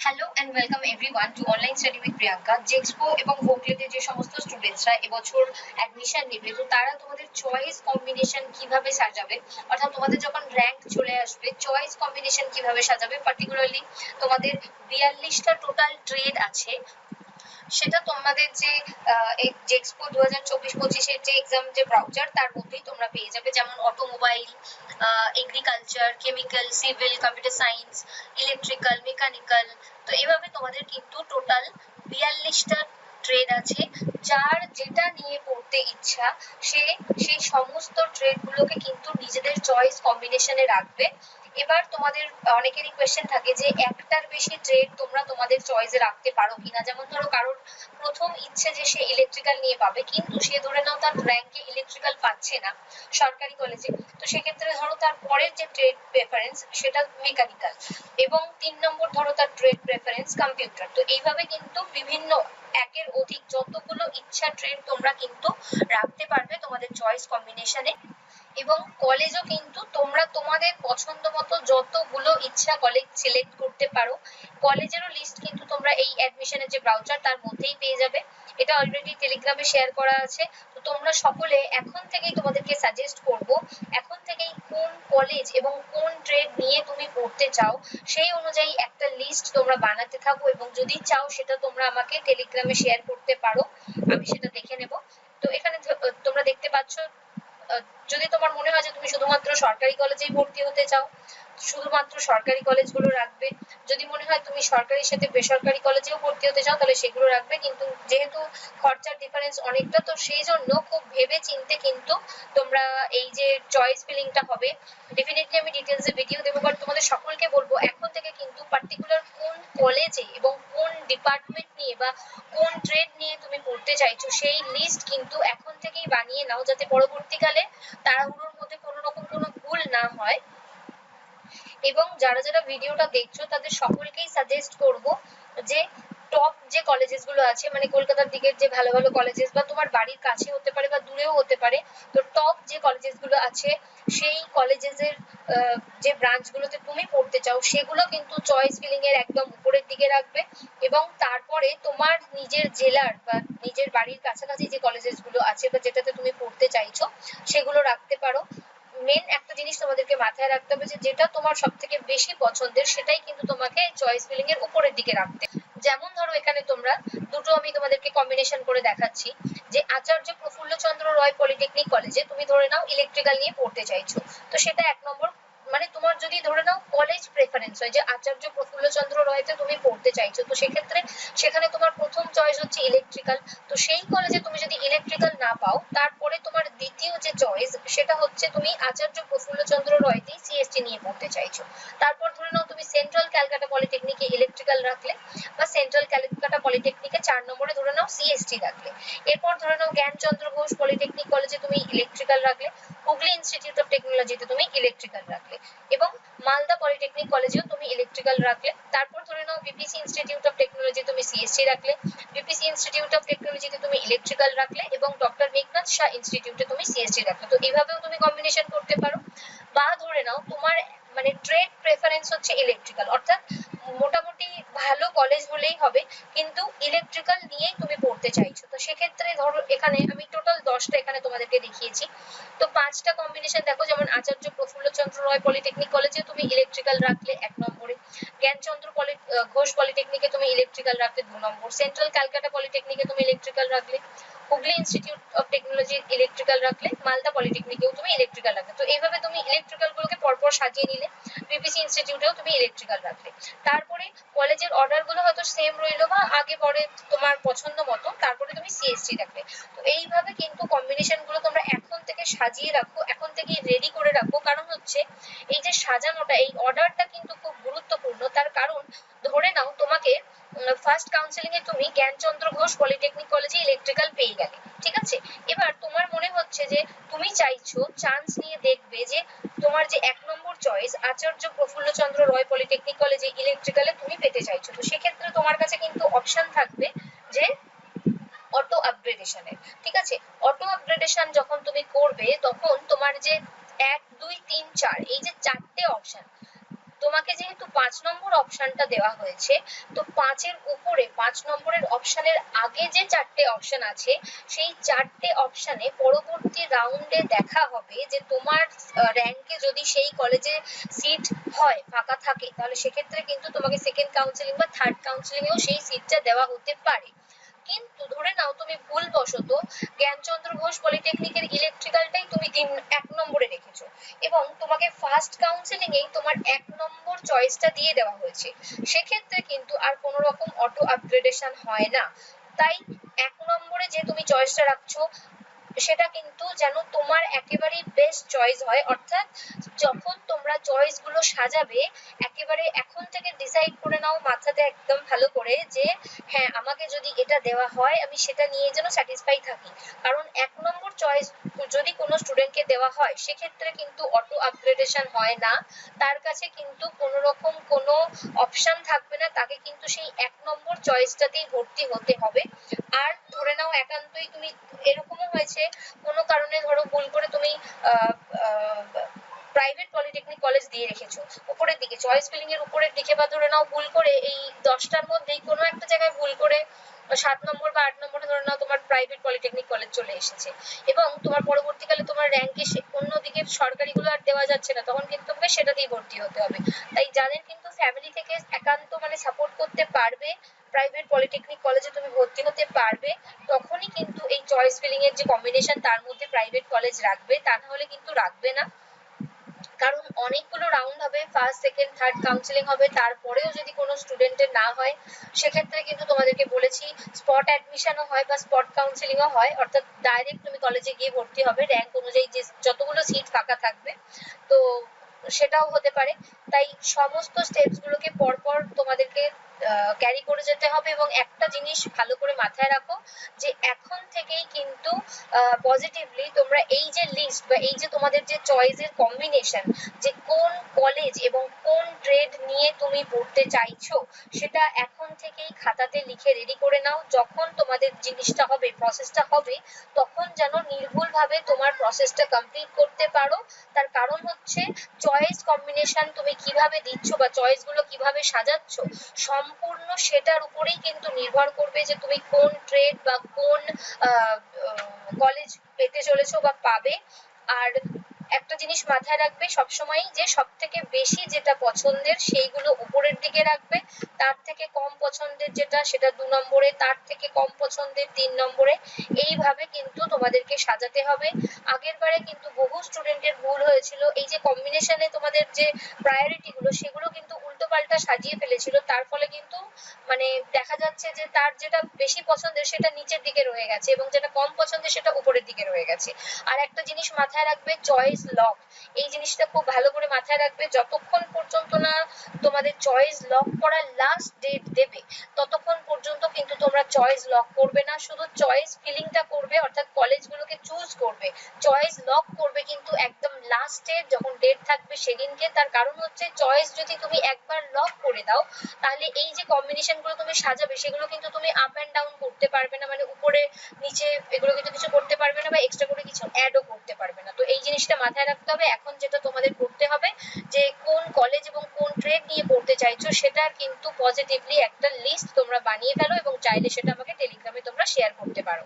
Hello and welcome everyone two online study with Priyanka. জেক্সপো এবং ভোগলেতে যে সমস্ত স্টুডেন্টসরা এবছর অ্যাডমিশন নেবে, তো তারা তোমাদের চয়েস কম্বিনেশন কিভাবে সাজাবে, অর্থাৎ তোমাদের যখন র্যাঙ্ক চলে আসবে চয়েস কম্বিনেশন কিভাবে সাজাবে, পার্টিকুলারলি তোমাদের 42টা টোটাল ট্রেড আছে, সেটা তোমাদের যে এই জেক্সপো 2024-25 যে এক্সাম যে ব্রাউচার তার মধ্যেই তোমরা পেয়ে যাবে, যেমন automobile, agriculture, chemical, civil, computer science, electrical, mechanical. তো এইভাবে তোমাদের কিন্তু টোটাল 42টা ট্রেড আছে। যার যেটা নিয়ে পড়তে ইচ্ছা সে সেই সমস্ত ট্রেড গুলোকে কিন্তু নিজেদের চয়েস কম্বিনেশনে রাখবে। এবার তোমাদের অনেকেরই কোয়েশ্চেন থাকে যে একটার বেশি ট্রেড তোমরা তোমাদের চয়েসে রাখতে পারো কিনা। যেমন ধরো কারোর প্রথম ইচ্ছে যে সে ইলেকট্রিক্যাল নিয়ে পাবে, কিন্তু সে ধরে নাও তার র্যাঙ্কে ইলেকট্রিক্যাল পাচ্ছে না সরকারি কলেজে, তো সেক্ষেত্রে ধরো তার পরের যে ট্রেড প্রেফারেন্স সেটা মেকানিক্যাল, এবং 3 নম্বর ধরো তার ট্রেড প্রেফারেন্স কম্পিউটার। তো এইভাবে কিন্তু বিভিন্ন একের অধিক যতগুলো ইচ্ছা ট্রেড তোমরা কিন্তু রাখতে পারবে তোমাদের চয়েস কম্বিনেশনে। এবং কলেজও কিন্তু তোমরা তোমাদের পছন্দ মতো যতগুলো ইচ্ছা কলেজ সিলেক্ট করতে পারো। কলেজেরও লিস্ট কিন্তু তোমরা এই অ্যাডমিশনের যে ব্রাউচার তার মধ্যেই পেয়ে যাবে। এটা অলরেডি টেলিগ্রামে শেয়ার করা আছে। তো তোমরা সকলে এখন থেকেই তোমাদেরকে সাজেস্ট করব, এখন থেকেই কোন কলেজ এবং কোন ট্রেড নিয়ে তুমি পড়তে চাও সেই অনুযায়ী একটা লিস্ট তোমরা বানাতে থাকো, এবং যদি চাও সেটা তোমরা আমাকে টেলিগ্রামে শেয়ার করতে পারো, আমি সেটা দেখে নেব। তো এখানে তোমরা দেখতে পাচ্ছ, যদি তোমার মনে হয় যে তুমি শুধুমাত্র সরকারি কলেজেই ভর্তি হতে চাও, শুধুমাত্র সরকারি কলেজগুলো রাখবে। যদি মনে হয় তুমি সরকারির সাথে বেসরকারি কলেজেও ভর্তি হতে চাও তাহলে সেগুলো রাখবে। কিন্তু যেহেতু খরচার ডিফারেন্স অনেকটা, তো সেই জন্য খুব ভেবে চিনতে কিন্তু তোমরা এই যে চয়েস ফিলিংটা হবে, ডেফিনেটলি আমি ডিটেলসে ভিডিও দেবো। বাট তোমাদের সকলকে বলবো এখন থেকে কিন্তু পার্টিকুলার কোন কলেজে এবং কোন ডিপার্টমেন্ট নিয়ে বা কোন ট্রেড নিয়ে তুমি পড়তে চাইছো সেই লিস্ট কিন্তু এখন থেকেই বানিয়ে নাও, যাতে পরবর্তীকালে তাড়াহুড়োর মধ্যে কোনো রকম কোনো ভুল না হয়। এবং যারা যারা ভিডিওটা দেখছো তাদের সকলকেই সাজেস্ট করব যে টপ যে কলেজেস গুলো আছে, মানে কলকাতার দিকের যে ভালো ভালো কলেজেস, বা তোমার বাড়ির কাছে হতে পারে বা দূরেও হতে পারে, তো টপ যে কলেজেস গুলো আছে সেই কলেজেসের যে ব্রাঞ্চ গুলোতে তুমি পড়তে চাও সেগুলো কিন্তু চয়েস ফিলিং এর একদম উপরের দিকে রাখবে। এবং তারপরে তোমার নিজের জেলার বা নিজের বাড়ির কাছাকাছি যে কলেজেস গুলো আছে বা যেটাতে তুমি পড়তে চাইছো সেগুলো রাখতে পারো। মেন একটা জিনিস তোমাদেরকে মাথায় রাখতে হবে যে যেটা তোমার সব থেকে বেশি পছন্দের সেটাই কিন্তু তোমাকে চয়েস ফিলিং এর উপরের দিকে রাখতে। যেমন ধরো এখানে তোমরা দুটো আমি তোমাদেরকে কম্বিনেশন করে দেখাচ্ছি, যে আচার্য প্রফুল্লচন্দ্র রয় পলিটেকনিক কলেজে তুমি ধরে নাও ইলেকট্রিক্যাল নিয়ে পড়তে চাইছো, তো সেটা 1 নম্বর। মানে তোমার যদি ধরে নাও কলেজ প্রেফারেন্স হয় যে আচার্য প্রফুল্লচন্দ্র রয়তে তুমি পড়তে চাইছো, তো সেক্ষেত্রে সেখানে তোমার প্রথম চয়েস হচ্ছে ইলেকট্রিক্যাল। তো সেই কলেজে তুমি যদি ইলেকট্রিক্যাল না পাও, তারপরে তোমার দ্বিতীয় যে চয়েস সেটা হচ্ছে তুমি আচার্য প্রফুল্লচন্দ্র রয়তেই সিএসটি নিয়ে পড়তে চাইছো। তারপর ধরে নাও তুমি সেন্ট্রাল ক্যালকাটা পলিটেকনিকে ইলেকট্রিক্যাল রাখলে, বা সেন্ট্রাল ক্যালকাটা পলিটেকনিকে 4 নম্বরে ধরে নাও সিএসটি রাখলে। এরপর ধরে নাও জ্ঞানচন্দ্র ঘোষ পলিটেকনিক কলেজে তুমি ইলেকট্রিক্যাল রাখলে, হুগলি ইনস্টিটিউট অফ টেকনোলজিতে তুমি ইলেকট্রিক্যাল রাখলে, এবং মালদা পলিটেকনিক কলেজেও তুমি ইলেকট্রিক্যাল রাখলে। তারপর ধরে নাও বিপিসি ইনস্টিটিউট অফ টেকনোলজি তুমি সিএসসি রাখলে, বিপিসি ইনস্টিটিউট অফ টেকনোলজিতে তুমি ইলেকট্রিক্যাল রাখলে, এবং ডক্টর মেঘনাথ শাহ ইনস্টিটিউটে তুমি সিএসসি রাখলে। তো এইভাবেও তুমি কম্বিনেশন করতে পারো। বা ধরে নাও তোমার মানে ট্রেড প্রেফারেন্স হচ্ছে ইলেকট্রিক্যাল, অর্থাৎ মোটামুটি ভালো কলেজ হলেই হবে কিন্তু ইলেকট্রিক্যাল নিয়েই তুমি পড়তে চাইছো, তো সেক্ষেত্রে ধরো এখানে আমি টোটাল 10টা এখানে তোমাদেরকে দেখিয়েছি। তো 5টা কম্বিনেশন দেখো, যেমন আচার্য প্রফুল্লচন্দ্র রয় পলিটেকনিক কলেজে তুমি ইলেকট্রিক্যাল রাখলে 1 নম্বরে, জ্ঞানচন্দ্র ঘোষ পলিটেকনিকে তুমি ইলেকট্রিক্যাল রাখলে 2 নম্বর, সেন্ট্রাল ক্যালকাটা পলিটেকনিকে তুমি ইলেকট্রিক্যাল রাখলে, Hooghly institute of technology electrical রাখলে, মালদা পলিটেকনিকেও তুমি ইলেকট্রিক্যাল রাখলে। তো এইভাবে তুমি ইলেকট্রিক্যাল গুলোকে পরপর সাজিয়ে নিলে, বিপিসি ইনস্টিটিউটেও তুমি ইলেকট্রিক্যাল রাখলে। তারপরে কলেজের অর্ডার গুলো হয়তো সেম রইলো বা আগে পরে তোমার পছন্দ মতো, তারপরে তুমি সিএসটি রাখলে। তো এইভাবে কিন্তু কম্বিনেশন গুলো তোমরা এখন থেকে সাজিয়ে রাখো, এখন থেকেই রেডি করে রাখো। কারণ হচ্ছে এই যে সাজানোটা, এই অর্ডারটা কিন্তু খুব গুরুত্বপূর্ণ। তার কারণ ধরে নাও তোমাকে ফার্স্ট কাউন্সেলিং এ তুমি জ্ঞানচন্দ্র ঘোষ পলিটেকনিক কলেজে ইলেকট্রিক্যাল পেয়ে গেলে, ঠিক আছে। এবার তোমার মনে হচ্ছে যে তুমি চাইছো চান্স নিয়ে দেখবে যে তোমার যে 1 নম্বর চয়েস আচার্য প্রফুল্লচন্দ্র রয় পলিটেকনিক কলেজে ইলেকট্রিক্যালে তুমি পেতে চাইছো, তো সেক্ষেত্রে তোমার কাছে কিন্তু অপশন থাকবে যে অটো আপগ্রেডেশনের, ঠিক আছে। অটো আপগ্রেডেশন যখন তুমি করবে তখন তোমার যে 1 2 3 4 এই যে 4টে অপশন, তোমাকে যেহেতু 5 নম্বর অপশনটা দেওয়া হয়েছে, তো 5-এর উপরে 5 নম্বরের অপশনের আগে যে 4টে অপশন আছে, সেই 4টে অপশনে পরবর্তী রাউন্ডে দেখা হবে যে তোমার র্যাঙ্কে যদি সেই কলেজে সিট হয়, ফাঁকা থাকে, তাহলে সেক্ষেত্রে কিন্তু তোমাকে সেকেন্ড কাউন্সিলিং বা থার্ড কাউন্সিলিং এও সেই সিটটা দেওয়া হতে পারে। কিন্তু ধরে নাও তুমি ভুলবশত জ্ঞানচন্দ্র ঘোষ পলিটেকনিকের ইলেকট্রিক্যালটাই তুমি 1 নম্বরে রেখেছো এবং তোমাকে ফার্স্ট কাউন্সিলিং এই তোমার 1 নম্বর চয়েসটা দিয়ে দেওয়া হয়েছে, সেক্ষেত্রে কিন্তু আর কোনো রকম অটো আপগ্রেডেশন হয় না। তাই 1 নম্বরে যে তুমি চয়েসটা রাখছো সেটা কিন্তু যেন তোমার একেবারেই বেস্ট চয়েস হয়, অর্থাৎ যখন তোমরা চয়েস গুলো সাজাবে একেবারে এখন থেকে ডিসাইড করে নাও মাথাতে একদম ভালো করে যে হ্যাঁ আমাকে যদি এটা দেওয়া হয় আমি সেটা নিয়ে যেন স্যাটিসফাই থাকি। কারণ 1 নম্বর চয়েস যদি কোনো স্টুডেন্টকে দেওয়া হয় সেক্ষেত্রে কিন্তু অটো আপগ্রেডেশন হয় না, তার কাছে কিন্তু কোনো রকম কোনো অপশন থাকবে না, তাকে কিন্তু সেই 1 নম্বর চয়েসটাতেই ভর্তি হতে হবে। আর ধরে নাও একান্তই তুমি, এরকমও হয়েছে কোনো কারণে ধরো ভুল করে তুমি প্রাইভেট পলিটেকনিক কলেজ দিয়ে রেখেছো উপরের দিকে চয়েস ফিলিং এর উপরের দিকে, বা ধরে নাও ভুল করে এই 10টার মধ্যেই কোনো একটা জায়গায় ভুল করে 7 নম্বর বা 8 নম্বরে ধরে নাও তোমার প্রাইভেট পলিটেকনিক কলেজ চলে এসেছে এবং তোমার পরবর্তীকালে তোমার র্যাঙ্কে অন্যদিকে সরকারিগুলো আর দেওয়া যাচ্ছে না, তখন কিন্তু তোমাকে সেটাতেই ভর্তি হতে হবে। তাই যাদের কিন্তু ফ্যামিলি থেকে একান্ত মানে সাপোর্ট করতে পারবে প্রাইভেট পলিটেকনিক কলেজে তুমি ভর্তি হতে পারবে, তখনই কিন্তু এই চয়েস ফিলিং এর যে কম্বিনেশন তার মধ্যে প্রাইভেট কলেজ রাখবে, তা না হলে কিন্তু রাখবে না। কারণ অনেকগুলো রাউন্ড হবে, ফার্স্ট সেকেন্ড থার্ড কাউন্সিলিং হবে, তারপরেও যদি কোনো স্টুডেন্টের না হয় সেক্ষেত্রে কিন্তু তোমাদেরকে বলেছি স্পট অ্যাডমিশনও হয় বা স্পট কাউন্সিলিংও হয়, অর্থাৎ ডাইরেক্ট তুমি কলেজে গিয়ে ভর্তি হবে র্যাঙ্ক অনুযায়ী যে যতগুলো সিট ফাঁকা থাকবে, তো সেটাও হতে পারে। তাই সমস্ত স্টেপস গুলোকে পরপর তোমাদেরকে ক্যারি করে যেতে হবে এবং একটা জিনিস ভালো করে মাথায় রাখো যে এখন থেকেই কিন্তু পজিটিভলি তোমরা এই যে লিস্ট বা এই যে তোমাদের যে চয়েসের কম্বিনেশন, যে কোন কলেজ এবং কোন ট্রেড নিয়ে তুমি পড়তে চাইছো সেটা এখন থেকেই খাতাতে লিখে রেডি করে নাও। যখন তোমাদের জিনিসটা হবে, প্রসেসটা হবে, তখন যেন নির্ভুলভাবে তোমার প্রসেসটা কমপ্লিট করতে পারো। তার কারণ হচ্ছে চয়েস কম্বিনেশন তুমি কিভাবে দিচ্ছ বা চয়েস গুলো কিভাবে সাজাচ্ছ সম্পূর্ণ সেটার উপরেই কিন্তু নির্ভর করবে যে তুমি কোন ট্রেড বা কোন কলেজ পেতে চলেছো বা পাবে। আর একটা জিনিস মাথায় রাখবে সবসময় যে সব থেকে বেশি যেটা পছন্দের সেইগুলো উপরের দিকে রাখবে, তার থেকে কম পছন্দের যেটা সেটা 2 নম্বরে, তার থেকে কম পছন্দের 3 নম্বরে, এইভাবে কিন্তু তোমাদেরকে সাজাতে হবে। আগের বারে কিন্তু বহু স্টুডেন্টের ভুল হয়েছিল, এই যে কম্বিনেশনে তোমাদের যে প্রায়োরিটি গুলো সেগুলো কিন্তু উল্টো পাল্টা সাজিয়ে ফেলেছিল, তার ফলে কিন্তু মানে দেখা যাচ্ছে যে তার যেটা বেশি পছন্দের সেটা নিচের দিকে রয়ে গেছে এবং যেটা কম পছন্দের সেটা উপরের দিকে রয়ে গেছে। আর একটা জিনিস মাথায় রাখবে চয়েস লক, এই জিনিসটা খুব ভালো করে মাথায় রাখবে, যতক্ষণ পর্যন্ত না তোমাদের চয়েস লক করার লাস্ট ডেট দেবে ততক্ষণ পর্যন্ত কিন্তু তোমরা চয়েস লক করবে না, শুধু চয়েস ফিলিংটা করবে, অর্থাৎ কলেজগুলোকে চুজ করবে। চয়েস লক করবে কিন্তু একদম লাস্টে যখন ডেট থাকবে সেদিনকে, তার কারণ হচ্ছে চয়েস যদি তুমি একবার লক করে দাও তাহলে এই যে কম্বিনেশন গুলো তুমি সাজাবে সেগুলো কিন্তু তুমি আপ এন্ড ডাউন করতে পারবে না, মানে উপরে নিচে এগুলো কিন্তু কিছু করতে পারবে না বা এক্সট্রা করে কিছু অ্যাডও করতে পারবে না। তো এই জিনিসটা মাথায় রাখতে হবে। এখন যেটা তোমাদের করতে হবে যে কোন কলেজ এবং কোন ট্রেড নিয়ে পড়তে চাইছো সেটার কিন্তু পজিটিভলি একটা লিস্ট তোমরা বানিয়ে ফেলো এবং চাইলে সেটা আমাকে টেলিগ্রামে তোমরা শেয়ার করতে পারো।